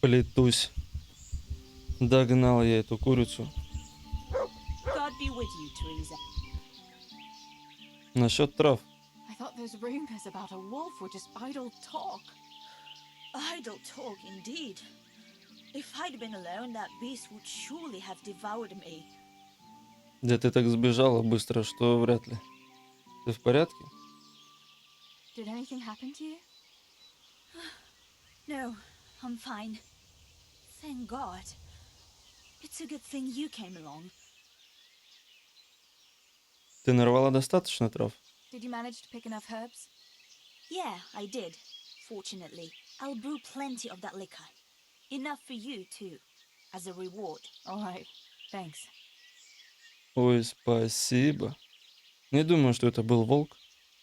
плетусь. Догнал я эту курицу. God be with you, Teresa. Насчет трав. I thought those rumors about a wolf were just idle talk. Idle talk, indeed. If I'd been alone, that beast would surely have devoured me. Да ты так сбежала быстро, что вряд ли. Ты в порядке? Did anything happen to you? No, I'm fine. Thank God. It's a good thing you came along. Ты нарвала достаточно трав? Did you manage to pick enough herbs? Yeah, I did. Fortunately, I'll brew plenty of that liquor. Enough for you, too, as a reward. All right, thanks. Ой, спасибо. Не думаю, что это был волк.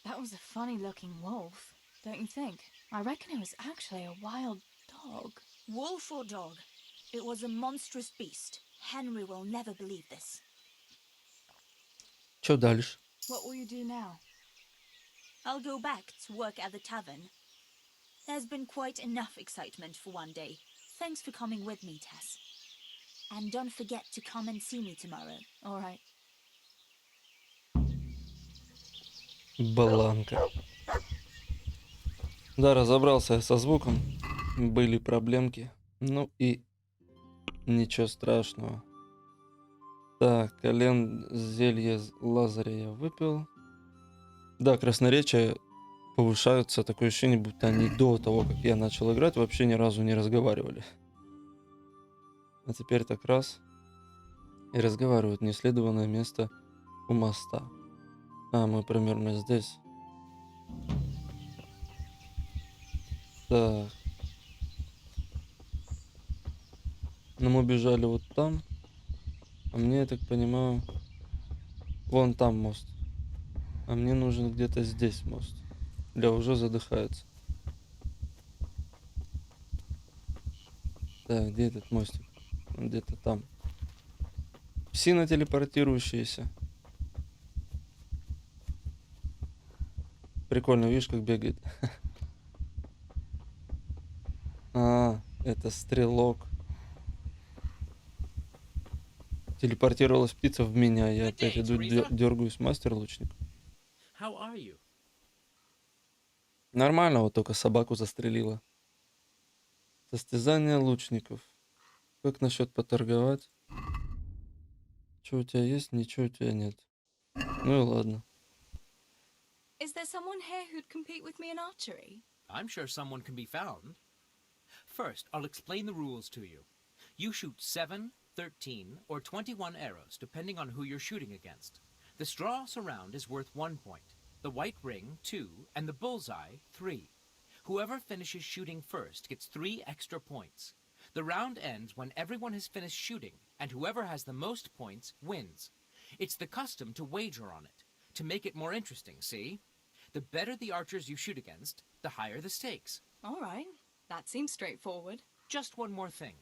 That was a funny-looking wolf, don't you think? I reckon it was actually a wild dog. Wolf or dog? It was a monstrous beast. Henry will never believe this. Чё дальше? What will you do now? I'll go back to work at the tavern. There's been quite enough excitement for one day. Thanks for coming with me, Tess. And don't forget to come and see me tomorrow. All right. Баланка. Да, разобрался я со звуком. Были проблемки. Ну и ничего страшного. Так, колен зелье Лазаря я выпил. Да, красноречия повышаются. Такое ощущение, будто они до того, как я начал играть, вообще ни разу не разговаривали. А теперь так раз. И разговаривают. Неисследованное место у моста. А, мы примерно здесь. Так. Ну, мы бежали вот там. А мне, я так понимаю, вон там мост. А мне нужен где-то здесь мост. Бля, уже задыхается. Так, где этот мостик? Он где-то там. Псина телепортирующаяся. Прикольно, видишь, как бегает. А, это стрелок. Телепортировалась птица в меня. Я опять иду, дергаюсь, мастер-лучник. Нормально, вот только собаку застрелила. Состязание лучников. Как насчет поторговать? Что у тебя есть? Ничего у тебя нет. Ну и ладно. Is there someone here who'd compete with me in archery? I'm sure someone can be found. First, I'll explain the rules to you. You shoot 7, 13, or 21 arrows, depending on who you're shooting against. The straw surround is worth 1 point, the white ring 2, and the bullseye 3. Whoever finishes shooting first gets 3 extra points. The round ends when everyone has finished shooting, and whoever has the most points wins. It's the custom to wager on it, to make it more interesting, see? The better the archers you shoot against, the higher the stakes. All right, that seems straightforward. Just one more thing.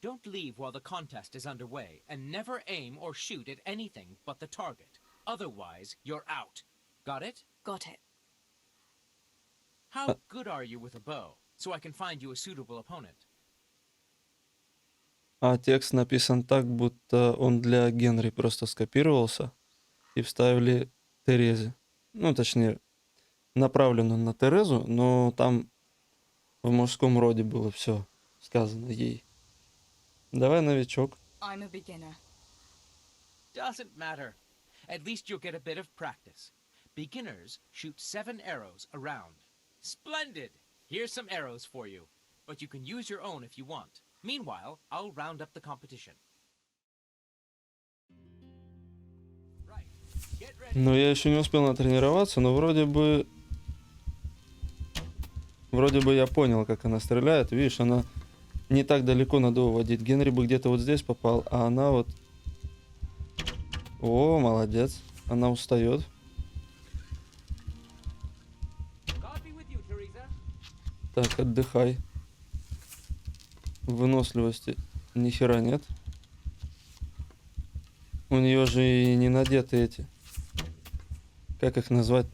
Don't leave while the contest is underway, and never aim or shoot at anything but the target. Otherwise, you're out. Got it? Got it. How good are you with a bow, so I can find you a suitable opponent? А текст написан так, будто он для Генри просто скопировался и вставили Терезе. Ну, точнее, направлен он на Терезу, но там в мужском роде было все сказано ей. Давай, новичок. I'm a beginner. Doesn't matter. At least you'll get a bit of practice. Beginners shoot 7 arrows around. Splendid! Here's some arrows for you. But you can use your own if you want. Meanwhile, I'll round up the competition. Right. Get ready. Ну, я еще не успел натренироваться, но вроде бы я понял, как она стреляет. Видишь, она не так далеко надо уводить. Генри бы где-то вот здесь попал, а она вот... О, молодец. Она устает. Так, отдыхай. Выносливости ни хера нет. У нее же и не надеты эти... Как их назвать?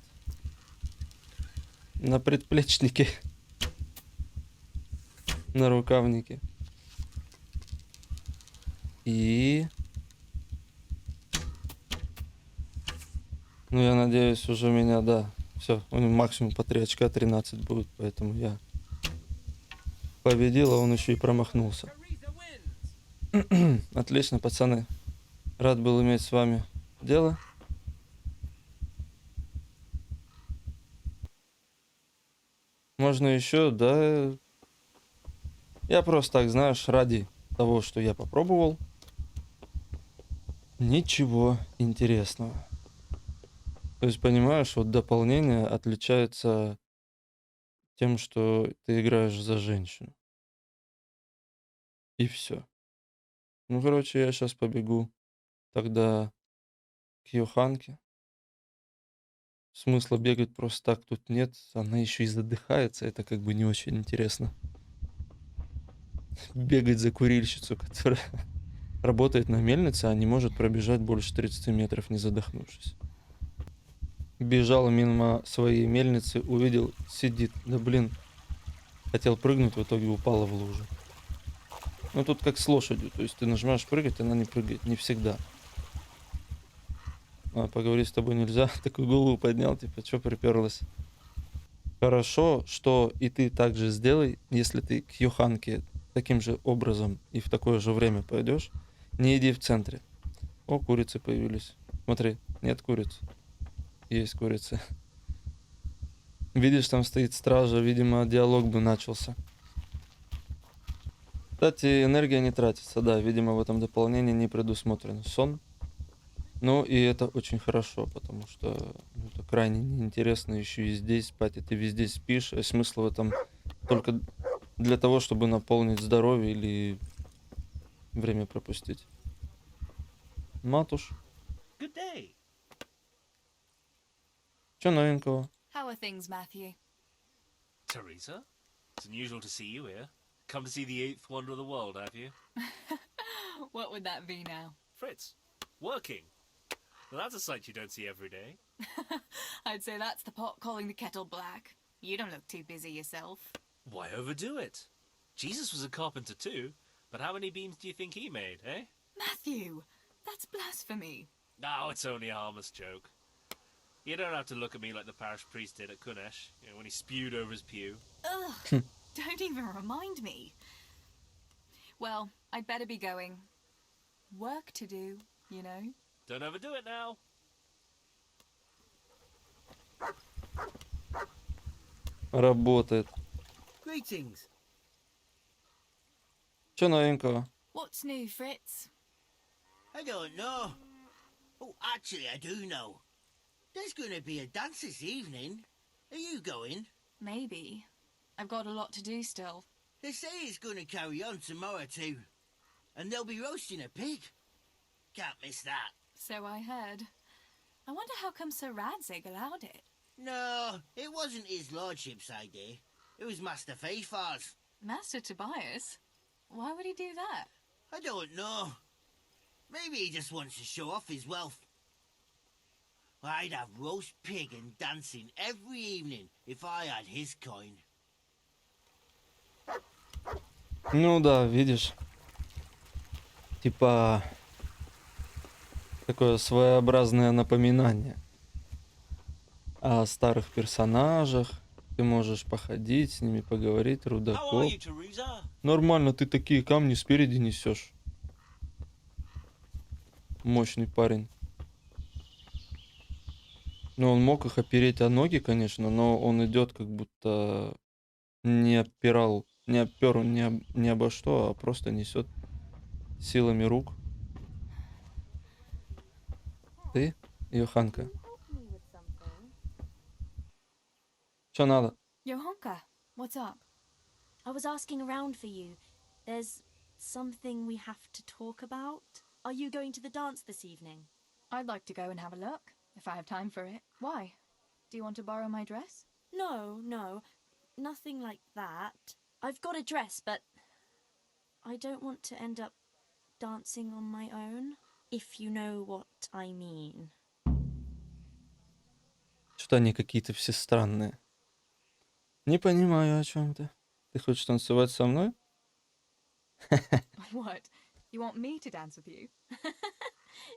На предплечнике. На рукавнике. И... Ну, я надеюсь, уже меня, да. Все, у него максимум по 3 очка, 13 будет, поэтому я победил, а он еще и промахнулся. Отлично, пацаны. Рад был иметь с вами дело. Можно еще, да. Я просто так, знаешь, ради того, что я попробовал. Ничего интересного. То есть, понимаешь, вот дополнение отличается тем, что ты играешь за женщину. И все. Ну, короче, я сейчас побегу тогда к Йоханке. Смысла бегать просто так тут нет. Она еще и задыхается. Это как бы не очень интересно. Бегать за курильщицу, которая работает на мельнице, а не может пробежать больше 30 метров, не задохнувшись. Бежал мимо своей мельницы, увидел, сидит. Да блин. Хотел прыгнуть, в итоге упала в лужу. Ну тут как с лошадью. То есть ты нажимаешь прыгать, она не прыгает. Не всегда. А поговорить с тобой нельзя. Такую голову поднял, типа, что приперлась? Хорошо, что и ты также сделай, если ты к Йоханке таким же образом и в такое же время пойдешь, не иди в центре. О, курицы появились. Смотри, нет куриц. Есть курицы. Видишь, там стоит стража, видимо, диалог бы начался. Кстати, энергия не тратится, да, видимо, в этом дополнении не предусмотрен сон. Ну, и это очень хорошо, потому что это крайне неинтересно еще и здесь спать, и ты везде спишь, а смысл в этом только для того, чтобы наполнить здоровье или время пропустить. Матуш, Good day. что новенького? How are things, Matthew? Teresa, it's unusual to see you here. Come to see the 8th wonder of the world, have you? What would that be now? Fritz, working. Well, that's a sight you don't see every day. I'd say that's the pot calling the kettle black. You don't look too busy yourself. Why overdo it? Jesus was a carpenter too, but how many beams do you think he made, eh? Matthew, that's blasphemy. No, it's only a harmless joke. You don't have to look at me like the parish priest did at Kunesh, when he spewed over his pew. Ugh, don't even remind me. Well, I'd better be going. Work to do, you know. Don't overdo it now. Работает. Greetings. Что новенького? What's new, Fritz? I don't know. Oh, actually, I do know. There's going to be a dance this evening. Are you going? Maybe. I've got a lot to do still. They say it's going to carry on tomorrow too. And they'll be roasting a pig. Can't miss that. So I heard. I wonder how come Sir Radzig allowed it. No, it wasn't his lordship's idea. It was Master Faithfar's. Master Tobias? Why would he do that? I don't know. Maybe he just wants to show off his wealth. I'd have roast pig and dancing every evening if I had his coin. Ну да, видишь. Типа такое своеобразное напоминание о старых персонажах. Ты можешь походить с ними, поговорить, How are Рудаков. you, Teresa? Нормально, ты такие камни спереди несешь. Мощный парень. Ну, он мог их опереть о ноги, конечно, но он идет как будто не опирал, не опер ни обо что, а просто несет силами рук. Ты, Йоханка, что надо? Johanka, what's up? I was asking around for you. There's something we have to talk about. Are you going to the dance this evening? I'd like to go and have a look, if I have time for it. Why? Do you want to borrow my dress? No, nothing like that. I've got a dress, but I don't want to end up dancing on my own, if you know what I mean. Что-то они какие-то все странные. Не понимаю, о чем ты. Ты хочешь танцевать со мной? What? You want me to dance with you?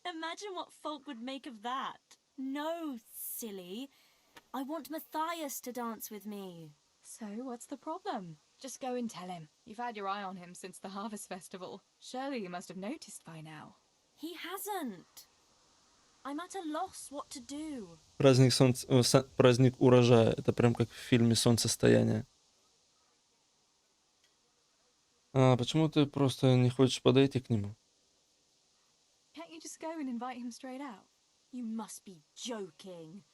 Imagine what folk would make of that. No, silly. I want Matthias to dance with me. So, what's the problem? Just go and tell him. You've had your eye on him since the Harvest Festival. Surely you must have noticed by now. He hasn't. I'm at a loss what to do. Праздник солнца, праздник урожая. Это прям как в фильме «Солнцестояние». А почему ты просто не хочешь подойти к нему? Can't you just go and invite him straight out? You must be joking.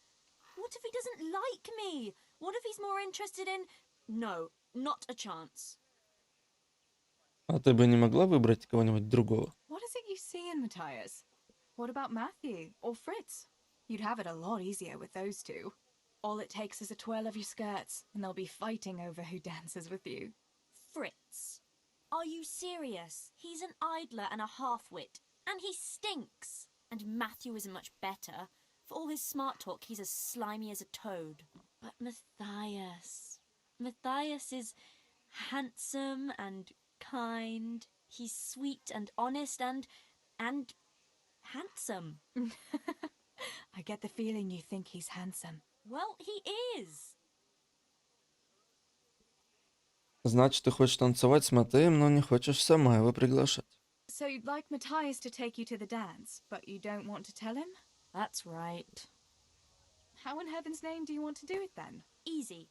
What if he doesn't like me? What if he's more interested in... No, not a chance. А ты бы не могла выбрать кого-нибудь другого? What is it you see in Matthias? What about Matthew or Fritz? You'd have it a lot easier with those two. All it takes is a twirl of your skirts, and they'll be fighting over who dances with you. Fritz. Are you serious? He's an idler and a half-wit, and he stinks. And Matthew isn't much better. For all his smart talk, he's as slimy as a toad. But Matthias... Matthias is handsome and kind. He's sweet and honest and handsome. I get the feeling you think he's handsome. Well, he is. Значит, ты хочешь танцевать с Матеем, но не хочешь сама его приглашать. So you'd like Matthias to take you to the dance, but you don't want to tell him? That's right. How in heaven's name do you want to do it then? Easy.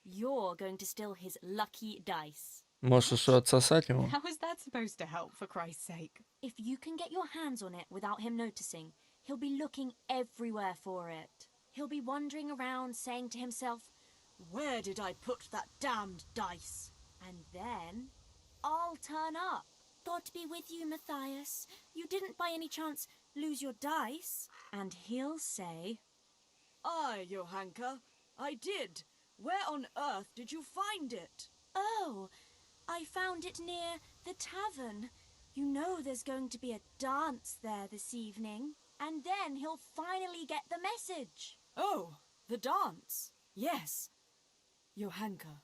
You're going to steal his lucky dice. Можешь еще отсосать его? How is that supposed to help, for Christ's sake? If you can get your hands on it without him noticing, he'll be looking everywhere for it. He'll be wandering around saying to himself, "Where did I put that damned dice?" And then I'll turn up. God be with you, Matthias. You didn't by any chance lose your dice? And he'll say, "Aye, Johanka, I did. Where on earth did you find it?" "Oh, I found it near the tavern. You know there's going to be a dance there this evening." And then he'll finally get the message. "Oh, the dance. Yes. Johanka,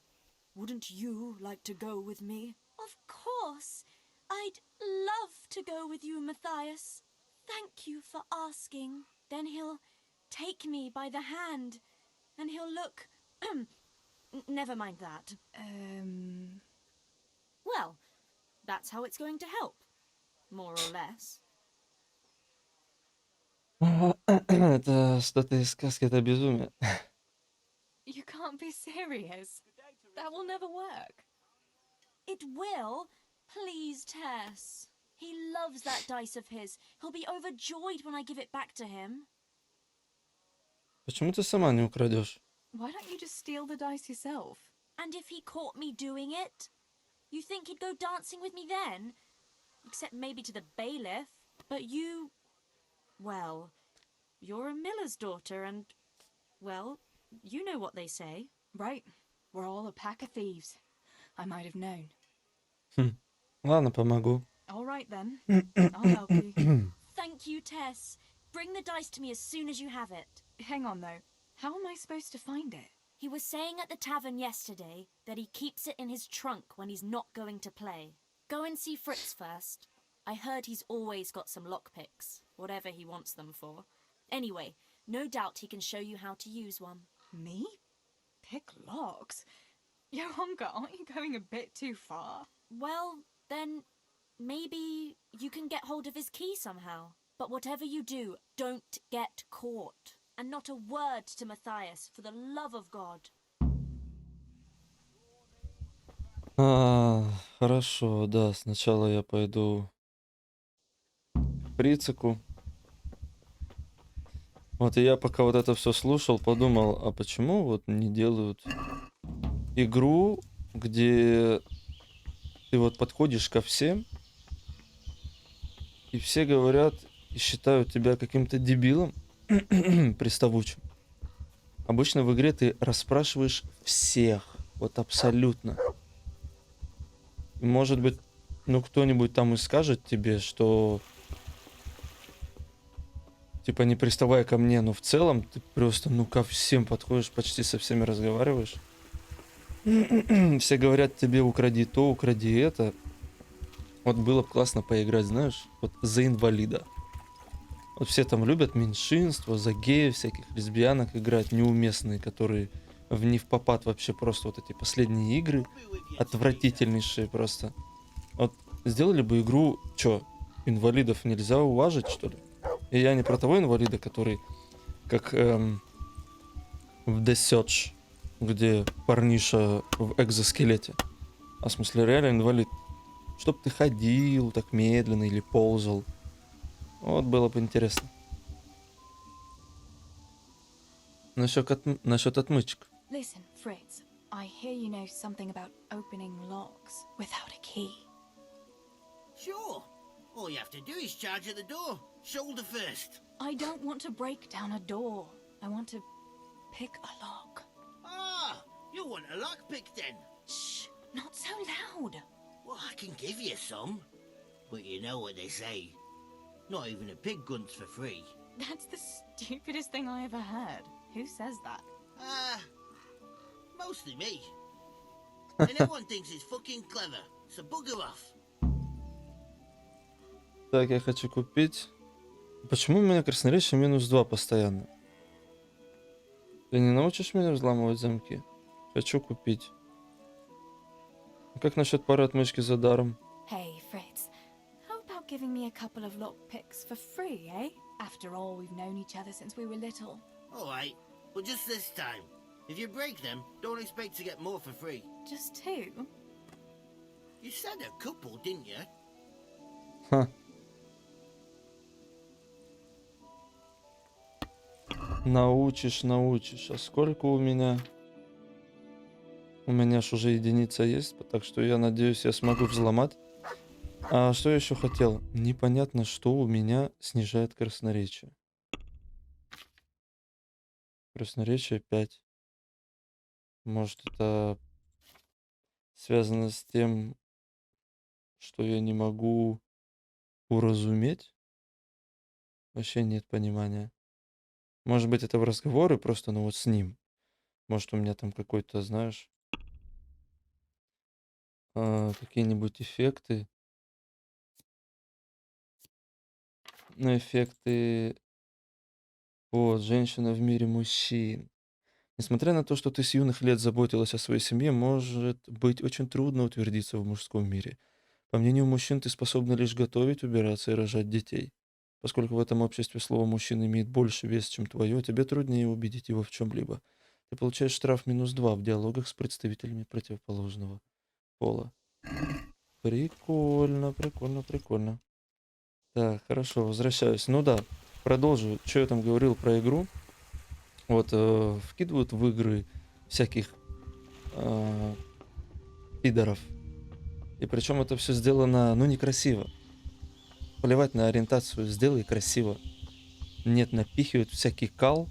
wouldn't you like to go with me?" Of course. I'd love to go with you, Matthias. Thank you for asking. Then he'll take me by the hand, and he'll look... Never mind that. Well, that's how it's going to help. More or less. Это что-то из сказки, это безумие. You can't be serious. That will never work. It will. Please, Tess. He loves that dice of his. He'll be overjoyed when I give it back to him. Почему ты сама не украдешь? Why don't you just steal the dice yourself? And if he caught me doing it? You think he'd go dancing with me then? Except maybe to the bailiff. But you... Well, you're a miller's daughter and... Well, you know what they say. Right. We're all a pack of thieves. I might have known. Ладно, помогу. All right then. I'll help you. Thank you, Tess. Bring the dice to me as soon as you have it. Hang on though. How am I supposed to find it? He was saying at the tavern yesterday that he keeps it in his trunk when he's not going to play. Go and see Fritz first. I heard he's always got some lockpicks, whatever he wants them for. Anyway, no doubt he can show you how to use one. Me? Pick locks? Johanka, aren't you going a bit too far? Well, then maybe you can get hold of his key somehow. But whatever you do, don't get caught. And not a word to Matthias, for the love of God. Хорошо, да, сначала я пойду к Прицику. Вот и я пока вот это все слушал, подумал, а почему вот не делают игру, где ты вот подходишь ко всем, и все говорят и считают тебя каким-то дебилом, приставучим. Обычно в игре ты расспрашиваешь всех, вот абсолютно. И может быть, ну кто-нибудь там и скажет тебе, что типа не приставай ко мне, но в целом ты просто ну ко всем подходишь, почти со всеми разговариваешь. Все говорят тебе укради то, укради это. Вот было бы классно поиграть, знаешь, вот за инвалида. Вот все там любят меньшинство, за геев, всяких лесбиянок играть, неуместные, которые в невпопад вообще просто вот эти последние игры, отвратительнейшие просто. Вот сделали бы игру, чё, инвалидов нельзя уважить, что ли? И я не про того инвалида, который, как в The Search, где парниша в экзоскелете. А в смысле реально инвалид. Чтоб ты ходил так медленно или ползал. Вот было бы интересно. Насчет отмычек. Listen, Fritz, I hear you know something about opening locks without a key. Sure. All you have to do is charge at the door. Shoulder first. I don't want to break down a door. I want to pick a lock. Ah, you want a lockpick then? Shh, not so loud. Well, I can give you some. But you know what they say. Not even a pig gun's for free. That's the stupidest thing I ever heard. Who says that? Mostly me. And everyone thinks it's fucking clever. So bugger off. Так, я хочу купить. Почему у меня красноречие -2 постоянно? Ты не научишь меня взламывать замки? Хочу купить. Как насчет пары отмычки за даром? Hey, Fritz, how about giving me a couple of lockpicks for free, eh? After all, we've known each other since we were little. Alright, but just this time. If you break them, don't expect to get more for free. Just two? You said a couple, didn't you? Ха. Научишь, научишь. А сколько у меня? У меня ж уже единица есть, так что я надеюсь, я смогу взломать. А что я еще хотел? Непонятно, что у меня снижает красноречие. Красноречие 5. Может, это связано с тем, что я не могу уразуметь? Вообще нет понимания. Может быть, это в разговоры просто, ну вот с ним. Может, у меня там какой-то, знаешь, какие-нибудь эффекты. Ну, эффекты. Вот, женщина в мире мужчин. Несмотря на то, что ты с юных лет заботилась о своей семье, может быть очень трудно утвердиться в мужском мире. По мнению мужчин, ты способна лишь готовить, убираться и рожать детей. Поскольку в этом обществе слово «мужчина» имеет больше вес, чем твое, тебе труднее убедить его в чем-либо. Ты получаешь штраф -2 в диалогах с представителями противоположного пола. Прикольно, прикольно, прикольно. Так, хорошо, возвращаюсь. Ну да, продолжу. Что я там говорил про игру? Вот, вкидывают в игры всяких пидоров. И причем это все сделано, ну, некрасиво. Плевать на ориентацию, сделай красиво. Нет, напихивают всякий кал.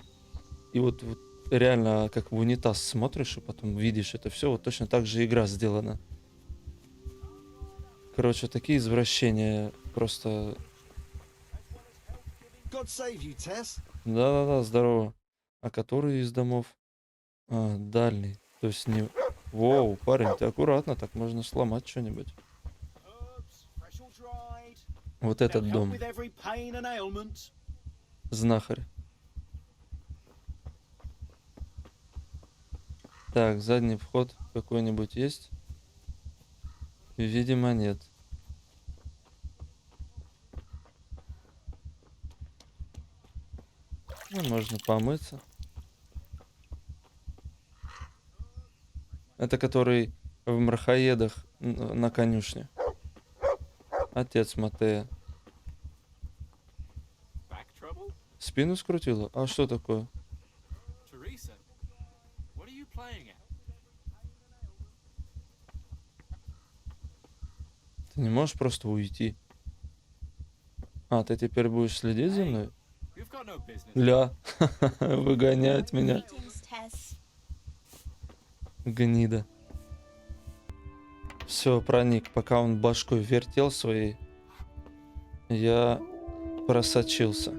И вот реально, как в унитаз смотришь, и потом видишь это все, вот точно так же игра сделана. Короче, такие извращения просто... Да-да-да, здорово. А который из домов? Дальний. То есть не... Воу, парень, ты аккуратно, так можно сломать что-нибудь. Вот этот дом. Знахарь. Так, задний вход какой-нибудь есть? Видимо, нет. Ну, можно помыться. Это который в мрахоедах на конюшне. Отец Матея. Спину скрутило? А что такое? Ты не можешь просто уйти? А, ты теперь будешь следить за мной? Ля, выгонять меня. Гнида. Все, проник. Пока он башкой вертел своей, я просочился.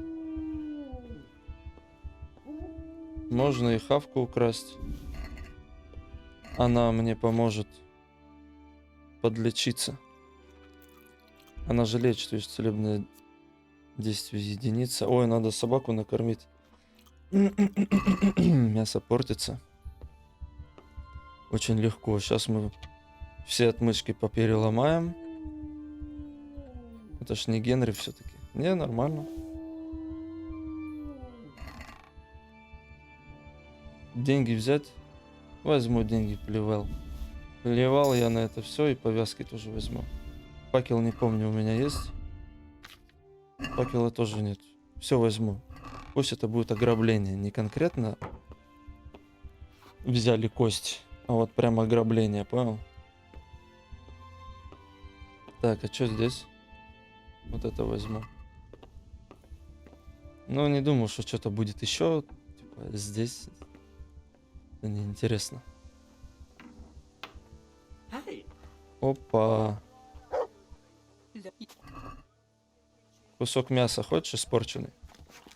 Можно и хавку украсть. Она мне поможет подлечиться. Она жалеет, что есть целебное действие единица. Ой, надо собаку накормить. Мясо портится. Очень легко. Сейчас мы все отмычки попереломаем. Это ж не Генри все-таки. Не, нормально. Деньги взять? Возьму деньги, плевал. Плевал я на это все, и повязки тоже возьму. Факел не помню, у меня есть. Факела тоже нет. Все возьму. Пусть это будет ограбление. Не конкретно взяли кость, а вот прям ограбление, понял? Так, а что здесь? Вот это возьму. Но не думал, что что-то будет еще. Типа, здесь. Это неинтересно. Опа. Кусок мяса хочешь, испорченный?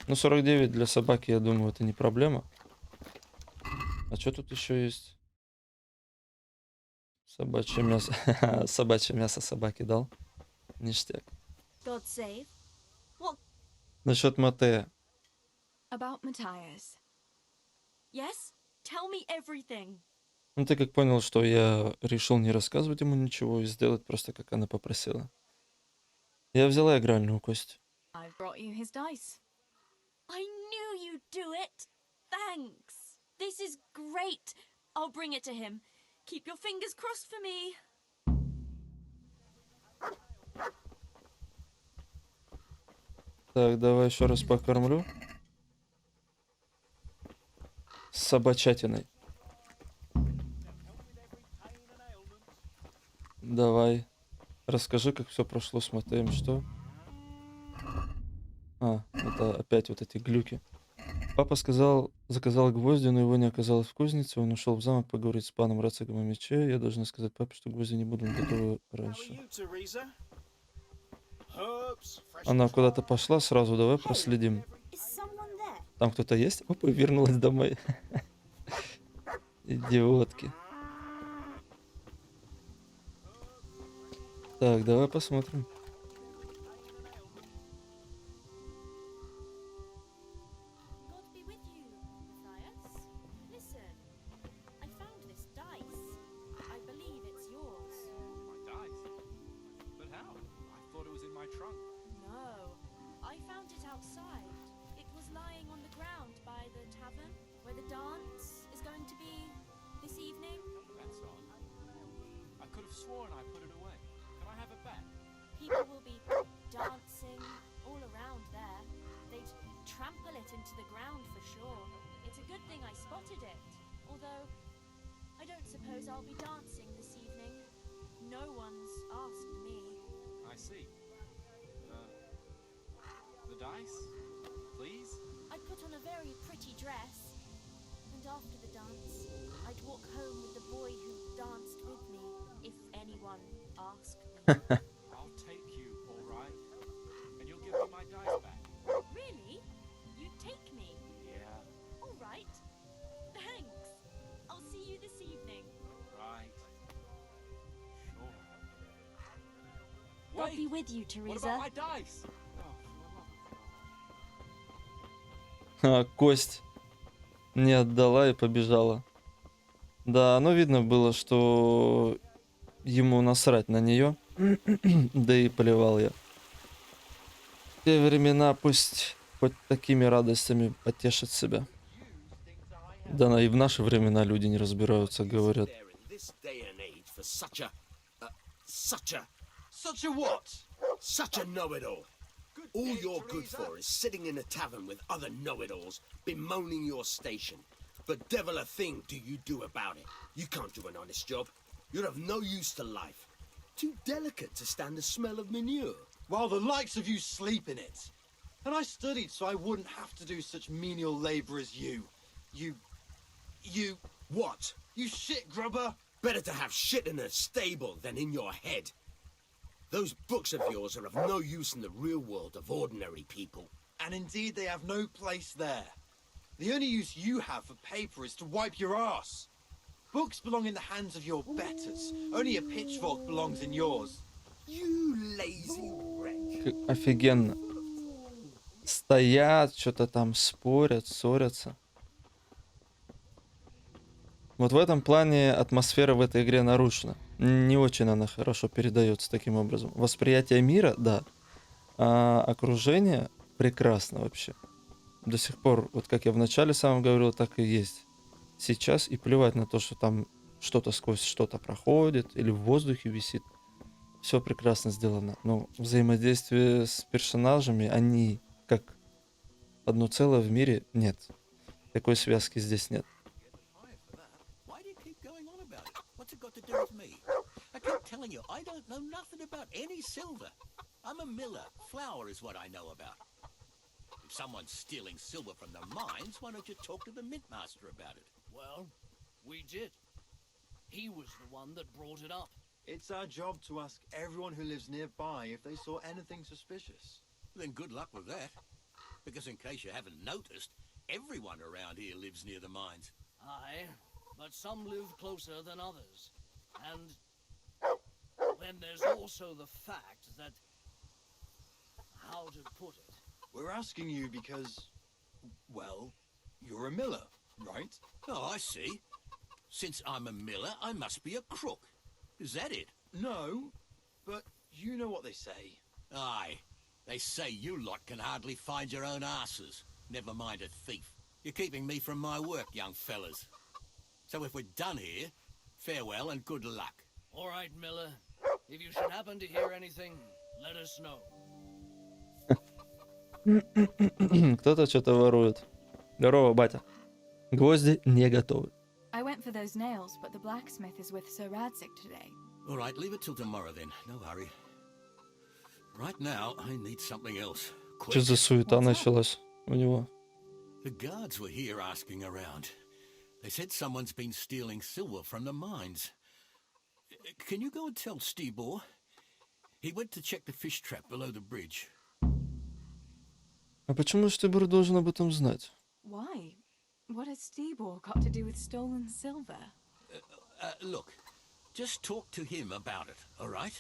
Ну, 49 для собаки, я думаю, это не проблема. А что тут еще есть? Собачье мясо. Собачье мясо собаке дал. Ништяк. God save. Насчет Матея. About Matthias. Yes? Tell me everything. Ну, ты как понял, что я решил не рассказывать ему ничего и сделать просто, как она попросила. Я взяла игральную кость. I've brought you his dice. I knew you'd do it. Thanks. This is great. I'll bring it to him. Keep your fingers crossed for me. Так, давай еще раз покормлю. С собачатиной. Давай. Расскажи, как все прошло с Матеем, что? А, это опять вот эти глюки. Папа заказал гвозди, но его не оказалось в кузнице. Он ушел в замок поговорить с паном Рацигом о мече. Я должна сказать папе, что гвозди не будут готовы раньше. Она куда-то пошла сразу, давай проследим. Там кто-то есть? Опа, вернулась домой. Идиотки. Так, давай посмотрим. God be with you, Matthias. Listen, I found this dice. I believe it's yours. My dice? But how? I thought it was in my trunk. No, I found it outside. It was lying on the ground by the tavern where the dance is going to be this evening. That's odd. I could have sworn I put it away. Can I have it back? People will be dancing all around there. They'd trample it into the ground for sure. It's a good thing I spotted it. Although, I don't suppose I'll be dancing this evening. No one's asked me. I see. The dice? Please? I'd put on a very pretty dress. And after the dance, I'd walk home with the boy who danced with me, if anyone asked me. I'll take you, all right? And you'll give me my dice back. Really? You'd take me? Yeah, All right. Thanks. I'll see you this evening. right. Sure. God Wait! be with you, What Teresa. about my dice? Oh, for the love of God. Кость не отдала и побежала. Да, ну видно было, что ему насрать на нее. Да и поливал я. В те времена пусть хоть такими радостями потешит себя. Да, и в наши времена люди не разбираются, говорят. Such a what? Such a know-it-all. All you're good for is sitting in a tavern with other know-it-alls, bemoaning your station. But devil a thing do you do about it. You can't do an honest job. You're of no use to life. Too delicate to stand the smell of manure. While the likes of you sleep in it. And I studied so I wouldn't have to do such menial labour as you. You... What? You shit grubber! Better to have shit in a stable than in your head. Those books of yours are of no use in the real world of ordinary people. And indeed they have no place there. The only use you have for paper is to wipe your arse. Books belong in the hands of your betters. Only a pitchfork belongs in yours. You lazy wretch. Офигенно. Стоят, что-то там спорят, ссорятся. Вот в этом плане атмосфера в этой игре нарушена. Не очень она хорошо передается таким образом. Восприятие мира, да. А окружение прекрасно вообще. До сих пор, вот как я в начале сам говорил, так и есть. Сейчас и плевать на то, что там что-то сквозь что-то проходит или в воздухе висит. Все прекрасно сделано. Но взаимодействие с персонажами, они как одно целое в мире, нет. Такой связки здесь нет. Why do you keep going on about it? What's it got to do with me? I keep telling you, I don't know nothing about any silver. I'm a miller. Flour is what I know about. If someone's stealing silver from the mines, why don't you talk to the mint master about it? Well, we did. He was the one that brought it up. It's our job to ask everyone who lives nearby if they saw anything suspicious. Then good luck with that. Because in case you haven't noticed, everyone around here lives near the mines. Aye, but some live closer than others. And then there's also the fact that... how to put it? We're asking you because, well, you're a miller, right? Oh, I see. Since I'm a miller, I must be a crook. Is that it? No, but you know what they say. Aye. They say you lot can hardly find your own asses. Never mind a thief. You're keeping me from my work, young fellas. So if we're done here, farewell and good luck. All right, Miller. If you should happen to hear anything, let us know. Кто-то что-то ворует. Здорово, батя. Гвозди не готовы. I went for those nails, but the blacksmith is with Sir Radzik today. All right, leave it till tomorrow then. No hurry. Right now, I need something else. Quick. Что за суета началась у него? The guards were here asking around. They said someone's been stealing silver from the mines. Can you go and tell Stibor? He went to check the fish trap below the bridge. А почему Штибор должен об этом знать? Why? What has Stibor got to do with stolen silver? Look, just talk to him about it, all right?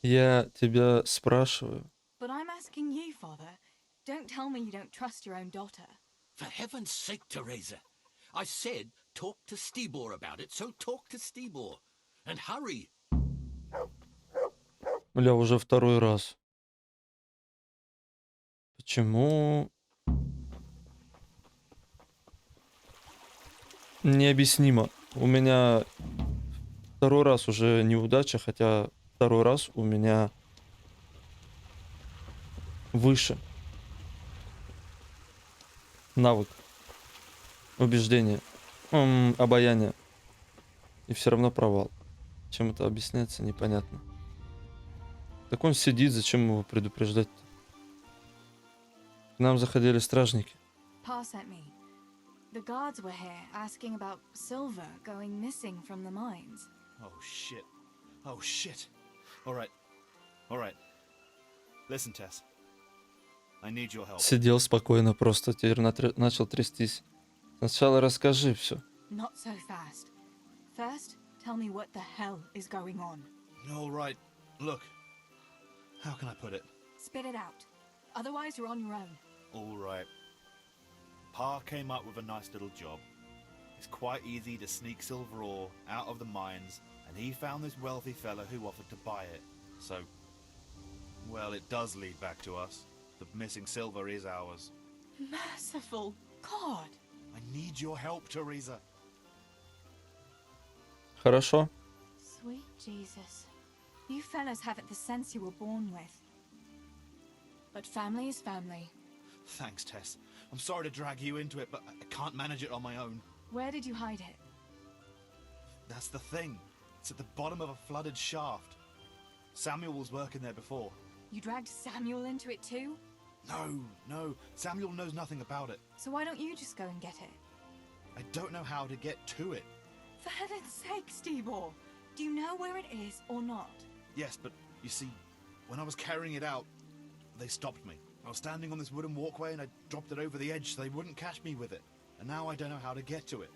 Я тебя спрашиваю. But I'm asking you, father. Don't tell me you don't trust your own daughter. For heaven's sake, Teresa. I said talk to Stibor about it, so talk to Stibor. And hurry. Бля, уже второй раз. Почему? Необъяснимо. У меня второй раз уже неудача, хотя второй раз у меня выше. Навык. Убеждение. Обаяние. И все равно провал. Чем это объясняется, непонятно. Так он сидит, зачем его предупреждать-то? К нам заходили стражники. Pa sent me. The guards were here asking about silver going missing from the mines. Oh shit. Oh shit. Alright. Alright. Listen, Tess. I need your help. Сидел спокойно, просто теперь начал трястись. Сначала расскажи все. Not so fast. First, tell me what the hell is going on. Alright. Look. How can I put it? Spit it out. Otherwise, you're on your own. Alright. Pa came up with a nice little job. It's quite easy to sneak silver ore out of the mines, and he found this wealthy fella who offered to buy it. So, well, it does lead back to us. The missing silver is ours. Merciful God! I need your help, Teresa. Хорошо. Sweet Jesus. You fellas haven't the sense you were born with. But family is family. Thanks, Tess. I'm sorry to drag you into it, but I can't manage it on my own. Where did you hide it? That's the thing. It's at the bottom of a flooded shaft. Samuel was working there before. You dragged Samuel into it too? No. Samuel knows nothing about it. So why don't you just go and get it? I don't know how to get to it. For heaven's sake, Stibor! Do you know where it is or not? Yes, but you see, when I was carrying it out, they stopped me. I was standing on this wooden walkway and I dropped it over the edge so they wouldn't catch me with it. And now I don't know how to get to it.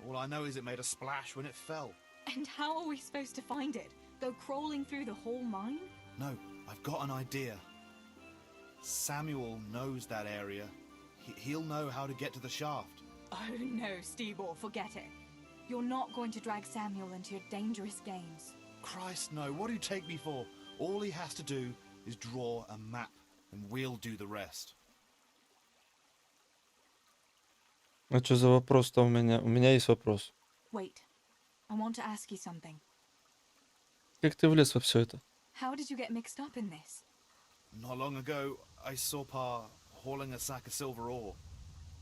All I know is it made a splash when it fell. And how are we supposed to find it? Go crawling through the whole mine? No, I've got an idea. Samuel knows that area. He'll know how to get to the shaft. Oh no, Stebor, forget it. You're not going to drag Samuel into your dangerous games. Christ, no. What do you take me for? All he has to do is draw a map, and we'll do the rest. А что за вопрос-то у меня? У меня есть вопрос. Wait, I want to ask you something. Как ты влез во все это? How did you get mixed up in this? Not long ago, I saw Pa hauling a sack of silver ore.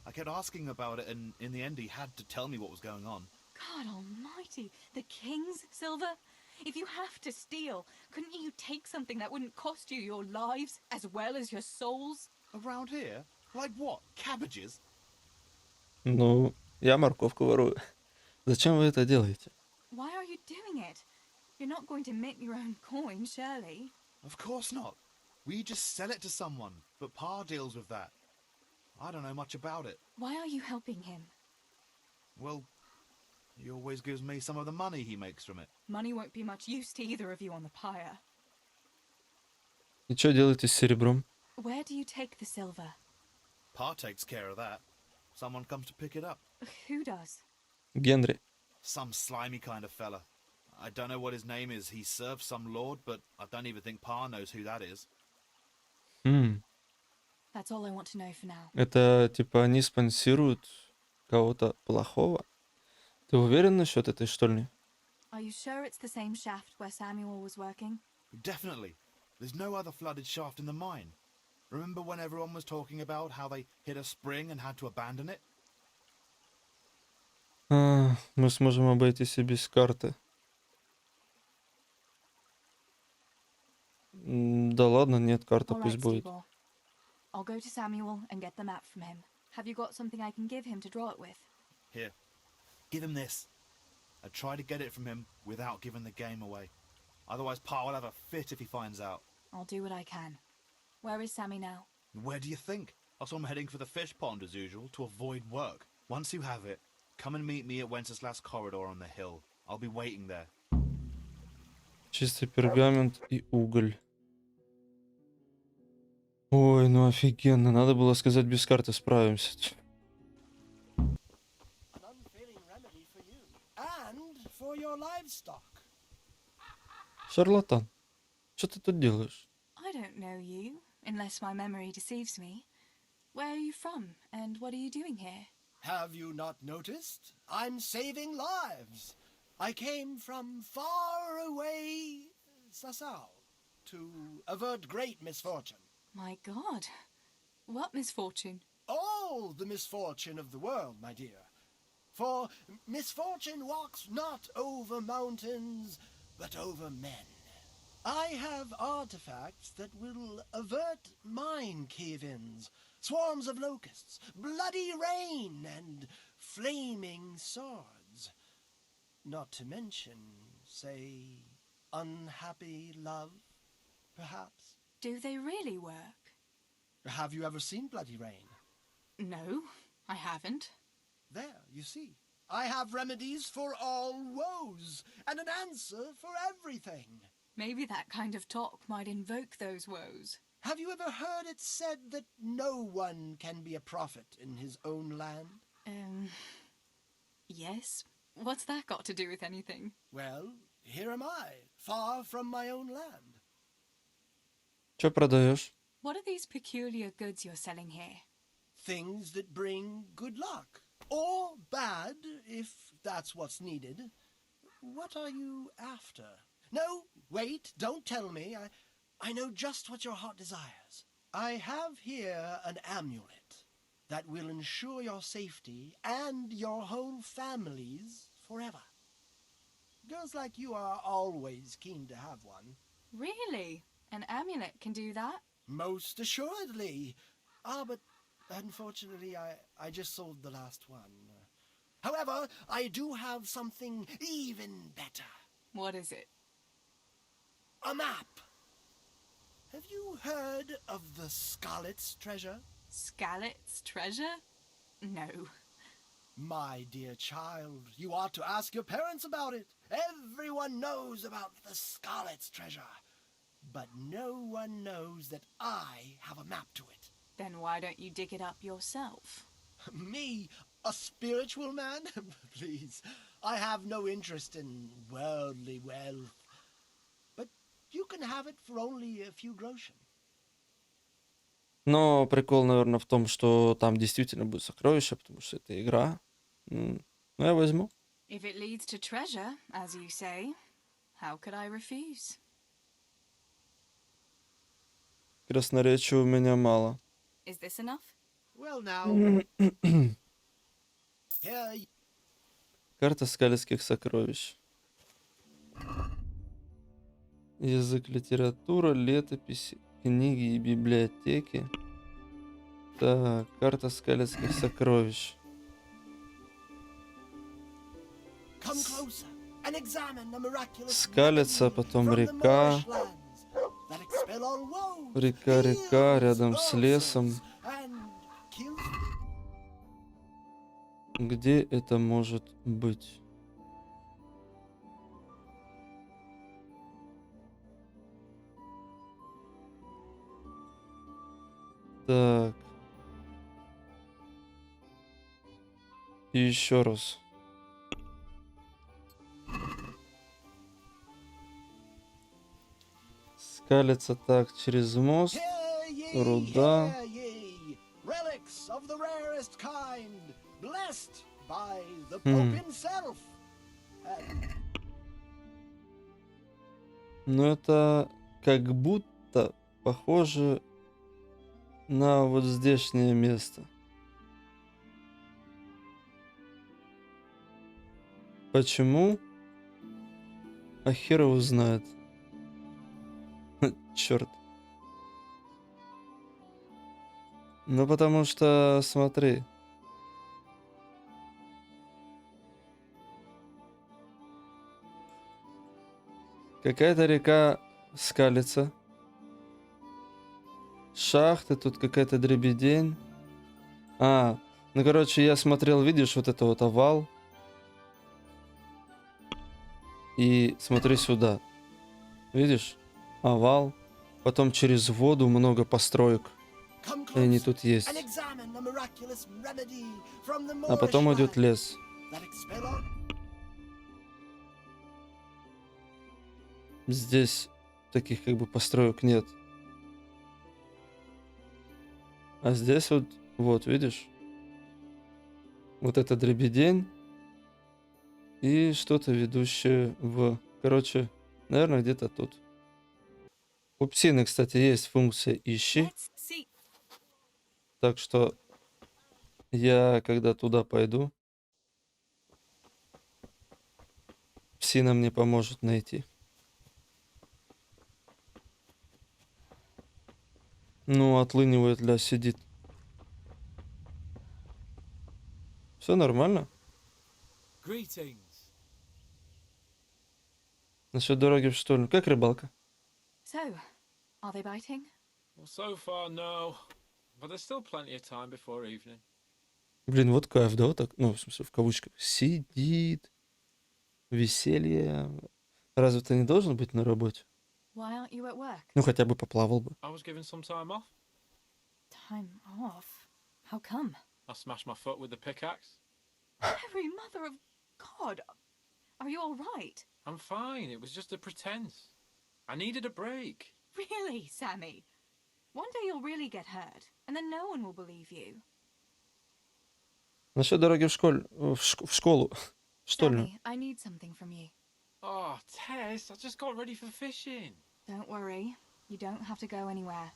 I kept asking about it, and in the end he had to tell me what was going on. God almighty, the king's silver? If you have to steal, couldn't you take something that wouldn't cost you your lives as well as your souls? Around here? Like what? Cabbages? Ну, я морковку ворую. Зачем вы это делаете? Why are you doing it? You're not going to mint your own coin, surely? Of course not. We just sell it to someone, but Pa deals with that. I don't know much about it. Why are you helping him? Well, he always gives me some of the money he makes from it. Money won't be much use to either of you on the pyre. И что делаете с серебром? Where do you take the silver? Pa takes care of that. Someone comes to pick it up. Who does? Генри. Some slimy kind of fella. I don't know what his name is. He serves some lord, but I don't even think Pa knows who that is. That's all I want to know for now. Это типа они спонсируют кого-то плохого? Ты уверен насчет этой штольни? Are you sure it's the same shaft where Samuel was working? Definitely. There's no other flooded shaft in the mine. Remember when everyone was talking about how they hit a spring and had to abandon it? Мы сможем обойтись и без карты. Да ладно, нет, карта All пусть right, будет. Stebor. I'll go to Samuel and get the map from him. Have you got something I can give him to draw it with? Here. Give him this. I try to get it from him without giving the game away. Otherwise Pa will have a fit if he finds out. I'll do what I can. Where is Sammy now? Where do you think? I saw him heading for the fish pond as usual to avoid work. Once you have it, come and meet me at Wenceslas corridor on the hill. I'll be waiting there. Чистый пергамент и уголь. Ой, ну офигенно. Надо было сказать, без карты справимся. An unfailing remedy for you and for your livestock. Шарлатан, что ты тут делаешь? I don't know you, unless my memory deceives me. Where are you from, and what are you doing here? Have you not noticed? I'm saving lives. I came from far away Sasau to avert great misfortune. My God. What misfortune? All the misfortune of the world, my dear. For misfortune walks not over mountains, but over men. I have artifacts that will avert mine cave-ins, swarms of locusts, bloody rain, and flaming swords. Not to mention, say, unhappy love, perhaps. Do they really work? Have you ever seen bloody rain? No, I haven't. There, you see. I have remedies for all woes, and an answer for everything. Maybe that kind of talk might invoke those woes. Have you ever heard it said that no one can be a prophet in his own land? Yes. What's that got to do with anything? Well, here am I, far from my own land. Что продаешь? What are these peculiar goods you're selling here? Things that bring good luck. Or bad, if that's what's needed. What are you after? No, wait, don't tell me. I know just what your heart desires. I have here an amulet that will ensure your safety and your whole family's forever. Girls like you are always keen to have one. Really? An amulet can do that? Most assuredly. But unfortunately I just sold the last one. However, I do have something even better. What is it? A map. Have you heard of the Skalitz treasure? Skalitz treasure? No. My dear child, you ought to ask your parents about it. Everyone knows about the Scarlet's treasure. But no one knows that I have a map to it. Then why don't you dig it up yourself? Me, a spiritual man? Please, I have no interest in worldly wealth. But you can have it for only a few groschen. Но прикол, наверное, в том, что там действительно будет сокровище, потому что это игра. Ну, я возьму. If it leads to treasure, as you say, how could I refuse? Красноречия у меня мало. Is this enough? Well, now. Here. Карта Скалицких Сокровищ. Язык, литература, летописи, книги и библиотеки. Так, карта Скалицких Сокровищ. Скалица, потом река. Река рядом с лесом. Где это может быть? Так. И еще раз. Скалится так через мост. Руда. Но это как будто похоже на вот здешнее место. Почему? А хер его знает. Черт. Ну потому что, смотри. Какая-то река скалится. Шахты, тут какая-то дребедень. Ну короче, я смотрел, видишь, вот это вот овал. И смотри сюда. Видишь? Овал. Потом через воду много построек. И они тут есть. А потом идет лес. Здесь таких как бы построек нет. А здесь вот видишь? Вот это дребедень. И что-то ведущее в... Короче, наверное, где-то тут. У псины, кстати, есть функция «Ищи». Так что я, когда туда пойду, псина мне поможет найти. Ну, отлынивает, сидит. Все нормально? Насчет дороги в штольню. Как рыбалка? So, are they biting? Well, so far, no. But there's still plenty of time before evening. Блин, вот кайф, да, вот так, ну, в смысле, в кавычках. Сидит. Веселье. Разве ты не должен быть на работе? Why aren't you at work? Ну, хотя бы поплавал бы. I was given some time off. Time off? How come? I smashed my foot with the pickaxe. Every mother of God! Are you all right? I'm fine. It was just a pretense. I needed a break. Really, Sammy? One day you'll really get hurt, and then no one will believe you. Насчет дороги в школу. Штольню. Sammy, I need something from you. Oh, Tess, I just got ready for fishing. Don't worry. You don't have to go anywhere.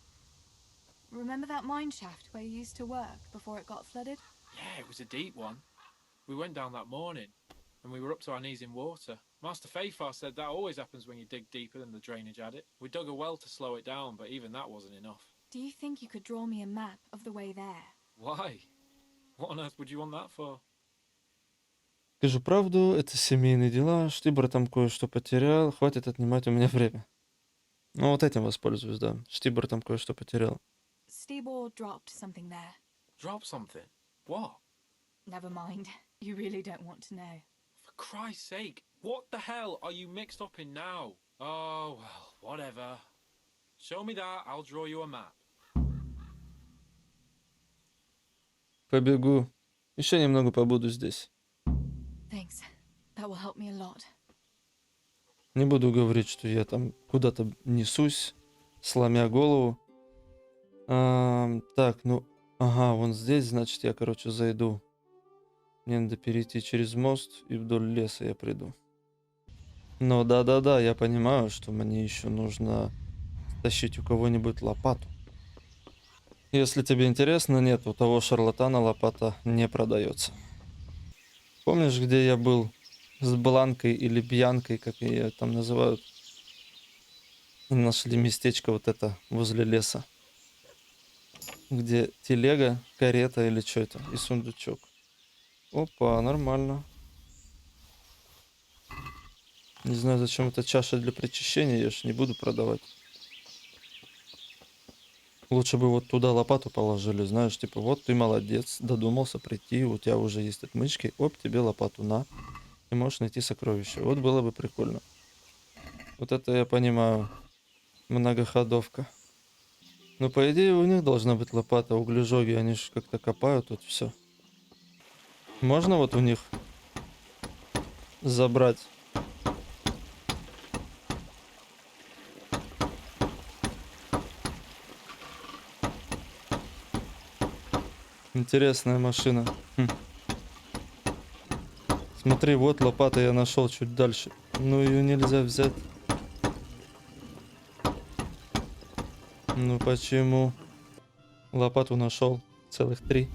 Remember that mine shaft where you used to work before it got flooded? Yeah, it was a deep one. We went down that morning, and we were up to our knees in water. Master Fayfar said that always happens when you dig deeper than the drainage had it. We dug a well to slow it down, but even that wasn't enough. Do you think you could draw me a map of the way there? Why? What on earth would you want that for? Скажу правду, это семейные дела. Штибор там кое-что потерял. Хватит отнимать у меня время. Ну, вот этим воспользуюсь, да. Штибор там кое-что потерял. Stibor dropped something there. Drop something? What? Never mind. You really don't want to know. For Christ's sake, what the hell are you mixed up in now? Oh, well, whatever. Show me that, I'll draw you a map. Побегу. Еще немного побуду здесь. Thanks. That will help me a lot. Не буду говорить, что я там куда-то несусь, сломя голову. Так, ну, ага, вон здесь, значит, я, короче, зайду. Мне надо перейти через мост, и вдоль леса я приду. Но да-да-да, я понимаю, что мне еще нужно тащить у кого-нибудь лопату. Если тебе интересно, нет, у того шарлатана лопата не продается. Помнишь, где я был с Бланкой или Бьянкой, как ее там называют? Нашли местечко вот это возле леса, где телега, карета или что это, и сундучок. Опа, нормально. Не знаю, зачем эта чаша для причащения, я ж не буду продавать. Лучше бы вот туда лопату положили, знаешь, типа, вот ты молодец, додумался прийти, у тебя уже есть отмычки, оп, тебе лопату на, и можешь найти сокровища. Вот было бы прикольно. Вот это я понимаю, многоходовка. Но по идее у них должна быть лопата, углежоги, они же как-то копают тут все. Можно вот у них забрать? Интересная машина. Смотри, вот лопата я нашел чуть дальше. Ну ее нельзя взять. Ну почему? Лопату нашел. Целых 3.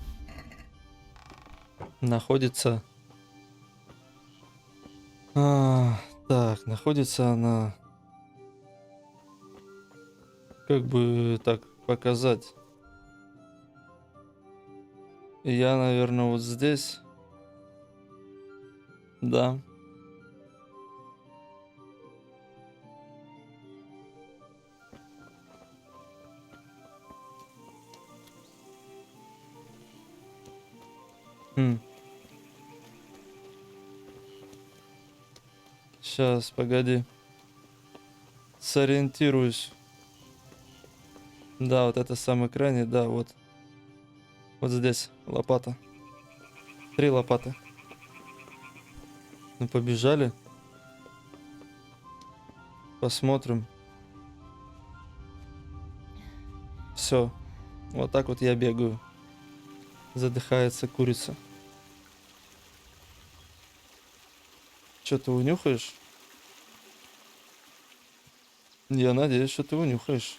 Находится. Так, находится она. Как бы так показать? Я, наверное, вот здесь. Да. Сейчас, погоди. Сориентируюсь. Да, вот это сам экране, да, вот. Вот здесь лопата. 3 лопаты. Ну, побежали. Посмотрим. Все. Вот так вот я бегаю. Задыхается курица. Что, ты унюхаешь? Я надеюсь, что ты унюхаешь.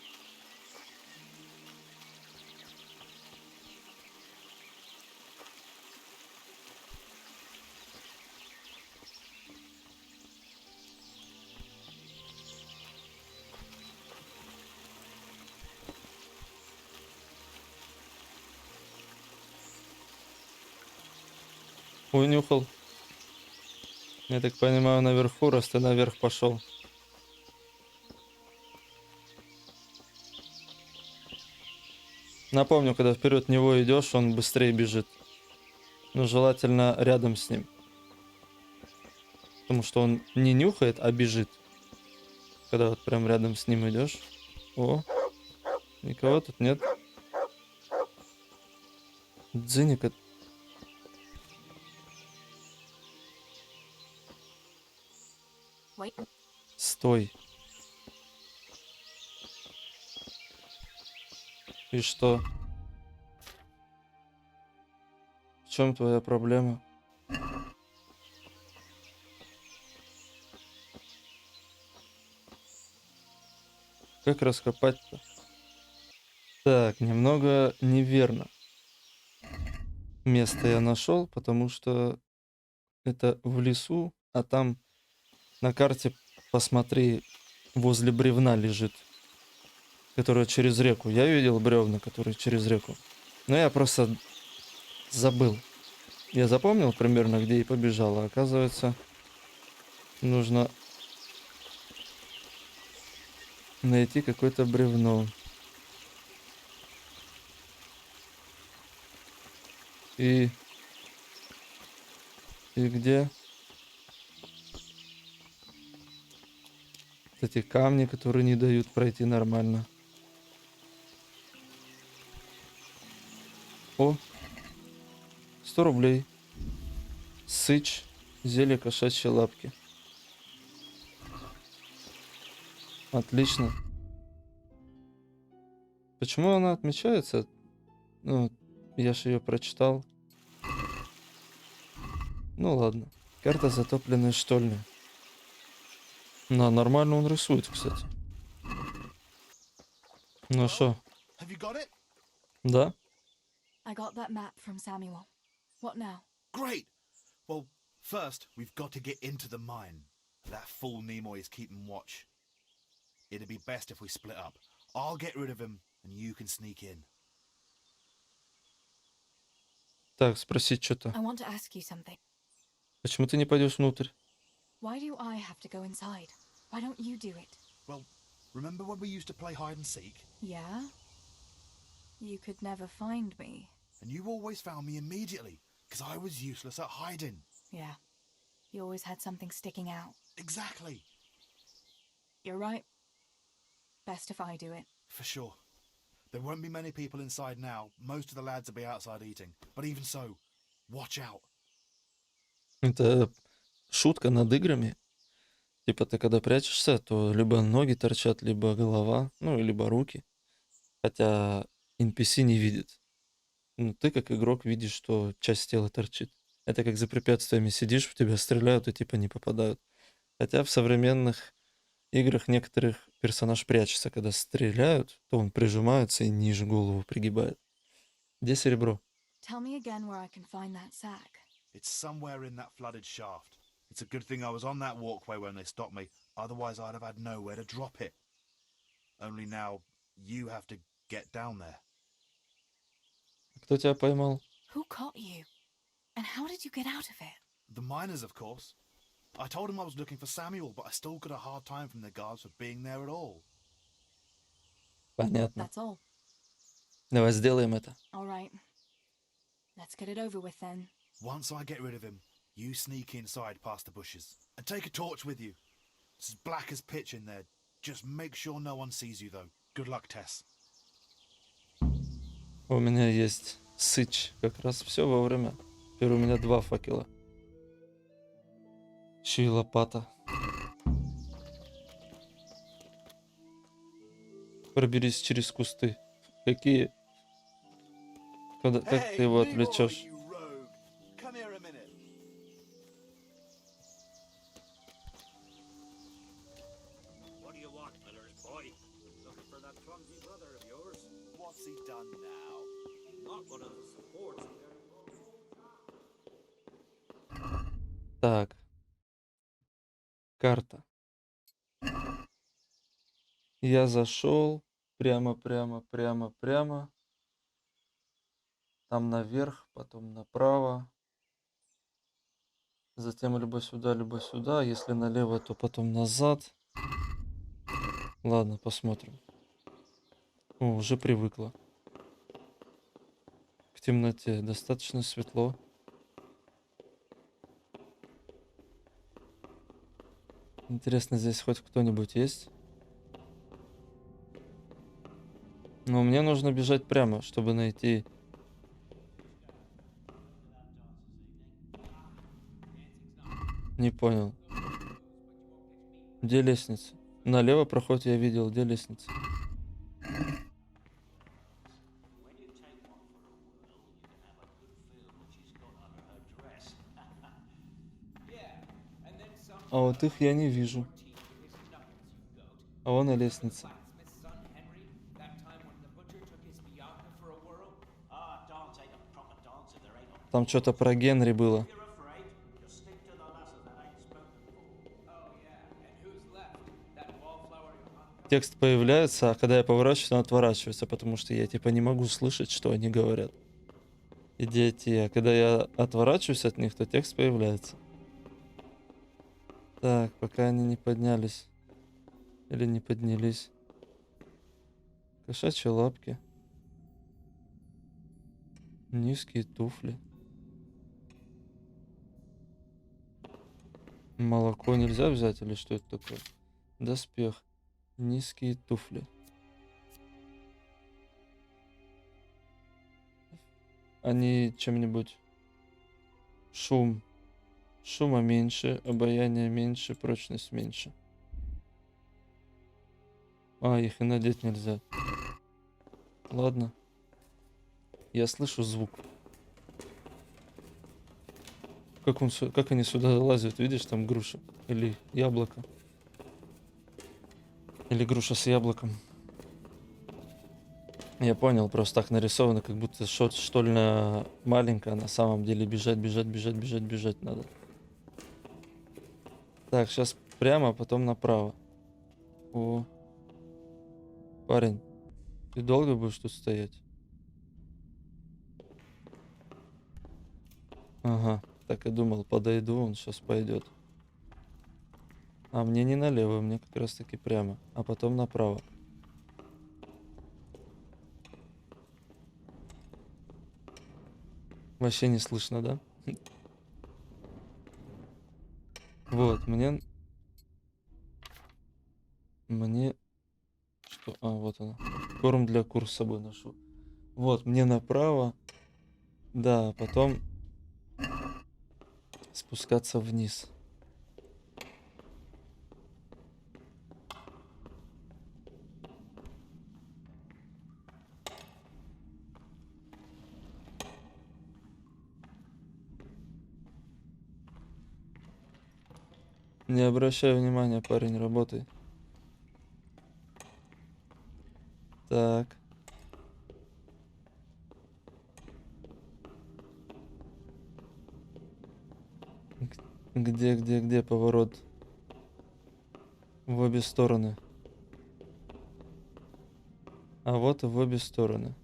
Унюхал. Я так понимаю, наверху, раз ты наверх пошел. Напомню, когда вперед него идешь, он быстрее бежит. Но желательно рядом с ним. Потому что он не нюхает, а бежит. Когда вот прям рядом с ним идешь. О, никого тут нет. Дзыника. Стой. И что? В чем твоя проблема? Как раскопать-то? Так, немного неверно. Место я нашел, потому что это в лесу, а там на карте, посмотри, возле бревна лежит, которая через реку. Я видел бревна, которые через реку. Но я просто забыл. Я запомнил примерно, где и побежал, а оказывается, нужно найти какое-то бревно. И И где? Эти камни, которые не дают пройти нормально. О! 100 рублей. Сыч. Зелье кошачьей лапки. Отлично. Почему она отмечается? Ну, я же ее прочитал. Ну ладно. Карта затопленной штольни. На, нормально он рисует, кстати. Ну что? Have you got it? Да? I got that map from Samuel. What now? Great! Well, first, we've got to get into the mine. That fool Nimoy is keeping watch. It'd be best if we split up. I'll get rid of him, and you can sneak in. Так, спросить что-то. I want to ask you something. Почему ты не пойдешь внутрь? Why do I have to go inside? Why don't you do it? Well, remember when we used to play hide and seek? Yeah? You could never find me. And you always found me immediately, because I was useless at hiding. Yeah. You always had something sticking out. Exactly. You're right. Best if I do it. For sure. There won't be many people inside now. Most of the lads will be outside eating. But even so, watch out. Это шутка над играми. Типа ты когда прячешься, то либо ноги торчат, либо голова, ну, либо руки. Хотя NPC не видит. Ну, ты как игрок видишь, что часть тела торчит. Это как за препятствиями сидишь, в тебя стреляют и типа не попадают. Хотя в современных играх некоторых персонаж прячется. Когда стреляют, то он прижимается и ниже голову пригибает. Где серебро? Tell me again where I can find that sack. It's somewhere in that flooded shaft. It's a good thing I was on that walkway when they stopped me. Otherwise, I'd have had nowhere to drop it. Only now, you have to get down there. Кто тебя поймал? Who caught you? And how did you get out of it? The miners, of course. I told him I was looking for Samuel, but I still got a hard time from the guards for being there at all. Понятно. That's all. Давай сделаем это. All right. Let's get it over with then. Once I get rid of him, you sneak inside past the bushes. And take a torch with you. It's as black as pitch in there. Just make sure no one sees you, though. Good luck, Tess. У меня есть сыч. Как раз все вовремя. Теперь у меня 2 факела. Еще и лопата. Проберись через кусты. Какие? Как ты его отвлечешь? Так. Карта. Я зашел прямо. Там наверх, потом направо. Затем либо сюда. Если налево, то потом назад. Ладно, посмотрим. О, уже привыкла. К темноте достаточно светло. Интересно, здесь хоть кто-нибудь есть? Но мне нужно бежать прямо, чтобы найти... Не понял. Где лестница? Налево проход я видел. Где лестница? А вот их я не вижу. А вон и лестница. Там что-то про Генри было. Текст появляется, а когда я поворачиваюсь, он отворачивается, потому что я типа не могу слышать, что они говорят. Идея, а когда я отворачиваюсь от них, то текст появляется. Так, пока они не поднялись. Или не поднялись. Кошачьи лапки. Низкие туфли. Молоко нельзя взять или что это такое? Доспех. Низкие туфли. Они чем-нибудь... Шум. Шума меньше, обаяние меньше, прочность меньше. А, их и надеть нельзя. Ладно. Я слышу звук. Как они сюда лазят, видишь, там груша. Или яблоко. Или груша с яблоком. Я понял, просто так нарисовано, как будто штольня маленькая, а на самом деле бежать надо. Так, сейчас прямо, а потом направо. О. Парень, ты долго будешь тут стоять? Ага, так и думал, подойду, он сейчас пойдет. А мне не налево, мне как раз таки прямо, а потом направо. Вообще не слышно, да? Вот, мне... Что? А, вот она. Корм для кур с собой ношу. Вот, мне направо. Да, потом... спускаться вниз. Не обращай внимания, парень, работай. Так. Где поворот? В обе стороны. А вот и в обе стороны.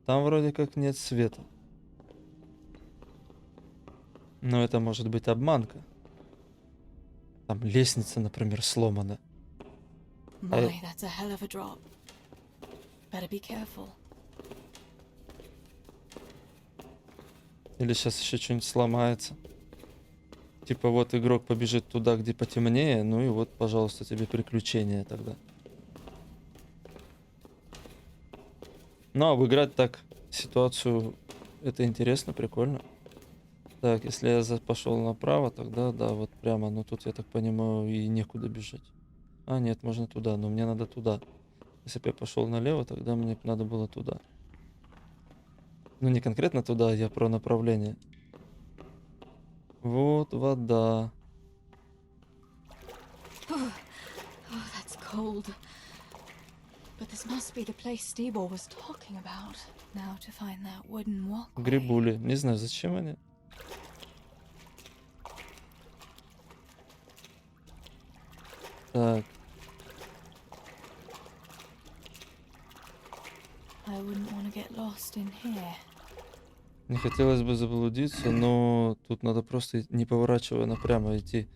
Там вроде как нет света. Но это может быть обманка. Там лестница, например, сломана. My, that's a hell of a drop. Better be careful. Или сейчас еще что-нибудь сломается. Типа вот игрок побежит туда, где потемнее, ну и вот, пожалуйста, тебе приключения тогда. Ну, а обыграть так ситуацию, это интересно, прикольно. Так, если я пошел направо, тогда да, вот прямо. Но тут, я так понимаю, и некуда бежать. А, нет, можно туда, но мне надо туда. Если бы я пошел налево, тогда мне надо было туда. Ну, не конкретно туда, я про направление. Вот вода. Oh, that's cold. But this must be the place Stebor was talking about. Now to find that wooden walkway. Грибули. Не знаю, зачем они. Так. I wouldn't want to get lost in here. Не хотелось бы заблудиться, но тут надо просто не поворачивая напрямо идти.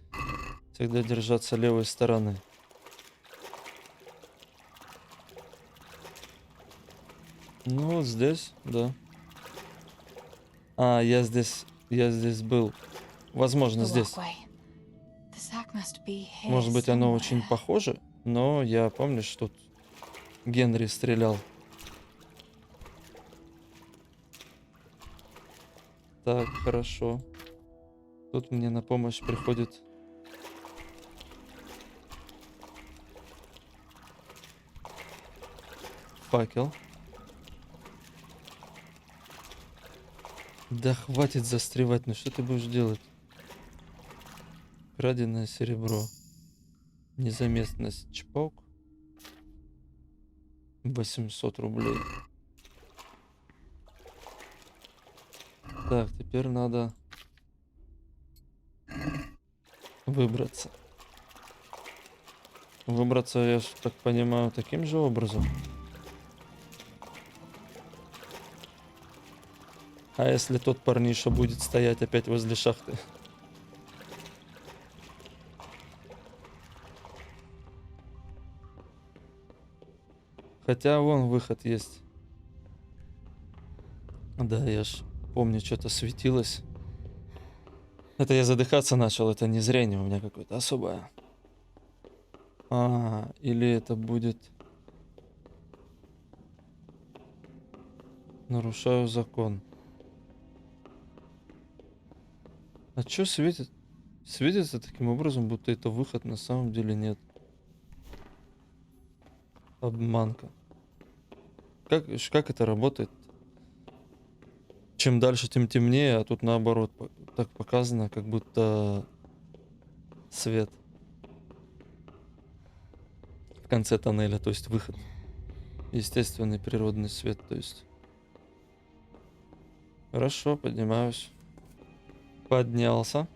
Всегда держаться левой стороны. Ну вот здесь, да. А, я здесь был. Возможно, здесь. Может быть, оно очень похоже, но я помню, что тут Генри стрелял. Так, хорошо. Тут мне на помощь приходит... факел. Да хватит застревать, ну что ты будешь делать? Краденое серебро. Незаметность чпок. 800 рублей. Так, теперь надо выбраться. Выбраться, я так понимаю, таким же образом. А если тот парниша будет стоять опять возле шахты? Хотя вон выход есть. Да, я ж помню, что-то светилось. Это я задыхаться начал, это не зрение у меня какое-то особое. Или это будет... Нарушаю закон. А чё светит? Светится таким образом, будто это выход, на самом деле нет. Обманка. Как это работает? Чем дальше, тем темнее, а тут наоборот так показано, как будто свет в конце тоннеля, то есть выход. Естественный природный свет, то есть. Хорошо, поднимаюсь. Поднялся.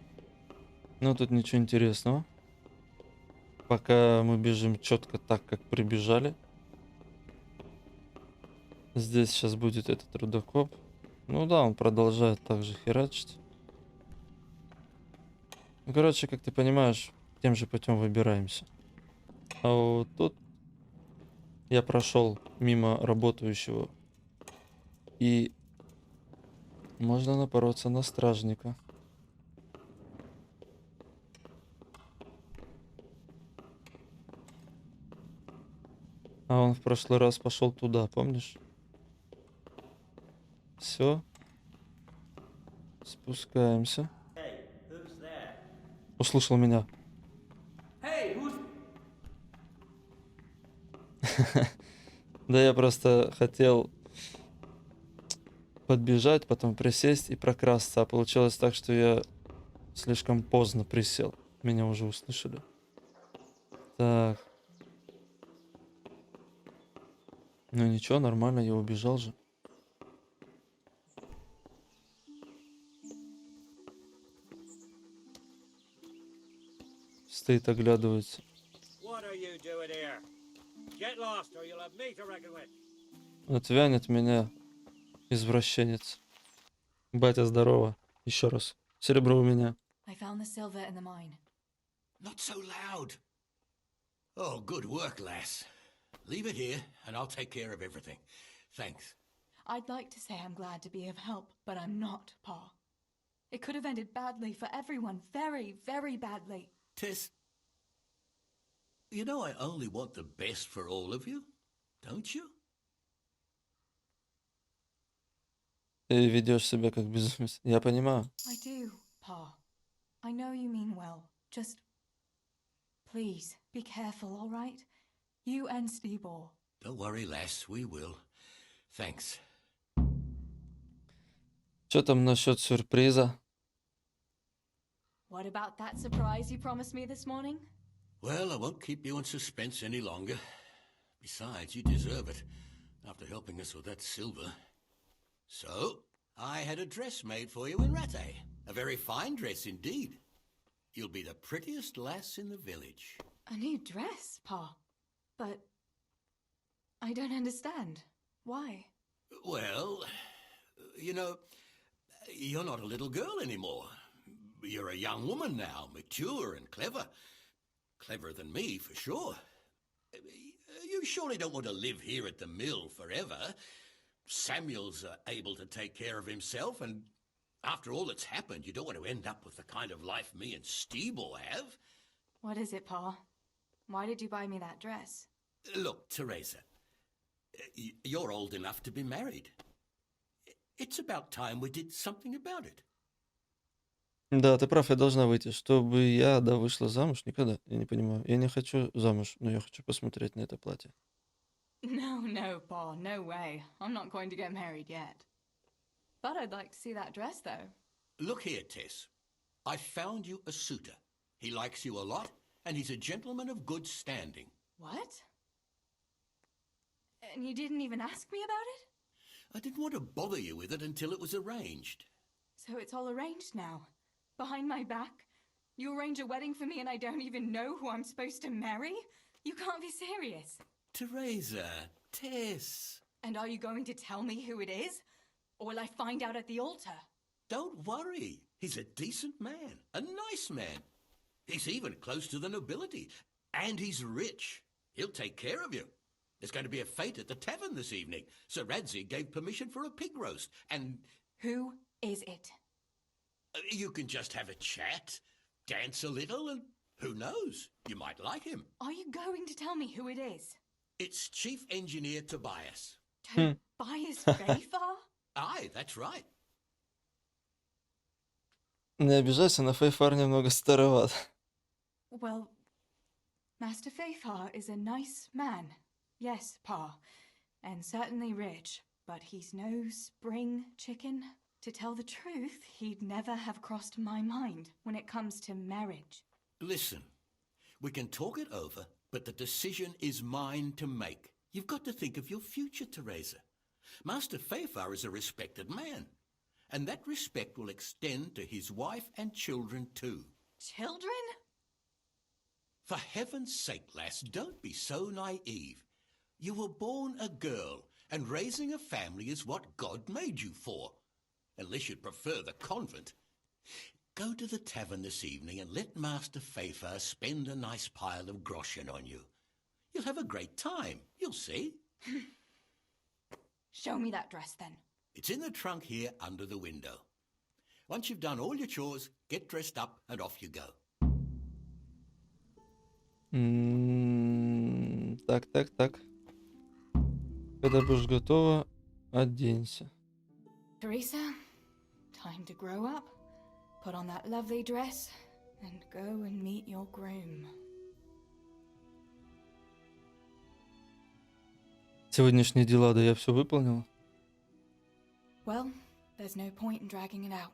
Но тут ничего интересного. Пока мы бежим четко так, как прибежали. Здесь сейчас будет этот рудокоп. Ну да, он продолжает также херачить. Ну, короче, как ты понимаешь, тем же путем выбираемся. А вот тут я прошел мимо работающего. И можно напороться на стражника. А он в прошлый раз пошел туда, помнишь? Все. Спускаемся. Услышал меня. Да я просто хотел подбежать, потом присесть и прокрасться. А получилось так, что я слишком поздно присел. Меня уже услышали. Так. Ну ничего, нормально, я убежал же. Стоит, оглядывается. Отвянет меня, извращенец. Батя, здорово. Еще раз. Серебро у меня. I found the silver in the mine. Not so loud. Oh, good work, lass. Leave it here, and I'll take care of everything. Thanks. I'd like to say I'm glad to be of help, but I'm not, Pa. It could have ended badly for everyone. Very, very badly. Tess, you know I only want the best for all of you, don't you? Ты ведешь себя как безумец. Я понимаю. I do, Pa. I know you mean well. Just... Please, be careful, all right? You and Stebor. Don't worry, lass, we will. Thanks. Что там насчет сюрприза? What about that surprise you promised me this morning? Well, I won't keep you in suspense any longer. Besides, you deserve it, after helping us with that silver. So, I had a dress made for you in Rattay. A very fine dress indeed. You'll be the prettiest lass in the village. A new dress, Pa. But... I don't understand. Why? Well, you know, you're not a little girl anymore. You're a young woman now, mature and clever. Cleverer than me, for sure. You surely don't want to live here at the mill forever. Samuel's able to take care of himself, and after all that's happened, you don't want to end up with the kind of life me and Stebor have. What is it, Pa? Why did you buy me that dress? Look, Teresa, you're old enough to be married. It's about time we did something about it. Да, ты прав, я должна выйти. Чтобы я, да, вышла замуж, никогда. Я не понимаю. Я не хочу замуж, но я хочу посмотреть на это платье. No, Pa, no way. I'm not going to get married yet. But I'd like to see that dress, though. Look here, Tess. I found you a suitor. He likes you a lot, and he's a gentleman of good standing. What? And you didn't even ask me about it? I didn't want to bother you with it until it was arranged. So it's all arranged now? Behind my back? You arrange a wedding for me and I don't even know who I'm supposed to marry? You can't be serious. Teresa, Tess. And are you going to tell me who it is? Or will I find out at the altar? Don't worry. He's a decent man, a nice man. He's even close to the nobility. And he's rich. He'll take care of you. There's going to be a fete at the tavern this evening. Sir Radzi gave permission for a pig roast, and... Who is it? You can just have a chat, dance a little, and who knows, you might like him. Are you going to tell me who it is? It's Chief Engineer Tobias. Tobias Fayfar? Aye, that's right. Не обижайся, но Фейфар немного староват. Well, Master Fayfar is a nice man. Yes, Pa. And certainly rich. But he's no spring chicken. To tell the truth, he'd never have crossed my mind when it comes to marriage. Listen, we can talk it over, but the decision is mine to make. You've got to think of your future, Teresa. Master Fayfar is a respected man, and that respect will extend to his wife and children too. Children? For heaven's sake, lass, don't be so naive. You were born a girl, and raising a family is what God made you for. Unless you'd prefer the convent. Go to the tavern this evening and let Master Fayfar spend a nice pile of groschen on you. You'll have a great time, you'll see. Show me that dress, then. It's in the trunk here under the window. Once you've done all your chores, get dressed up and off you go. Так. Когда будешь готова, оденься. Teresa, time to grow up, put on that lovely dress, and go and meet your groom. Сегодняшние дела, да я все выполнил. Well, there's no point in dragging it out.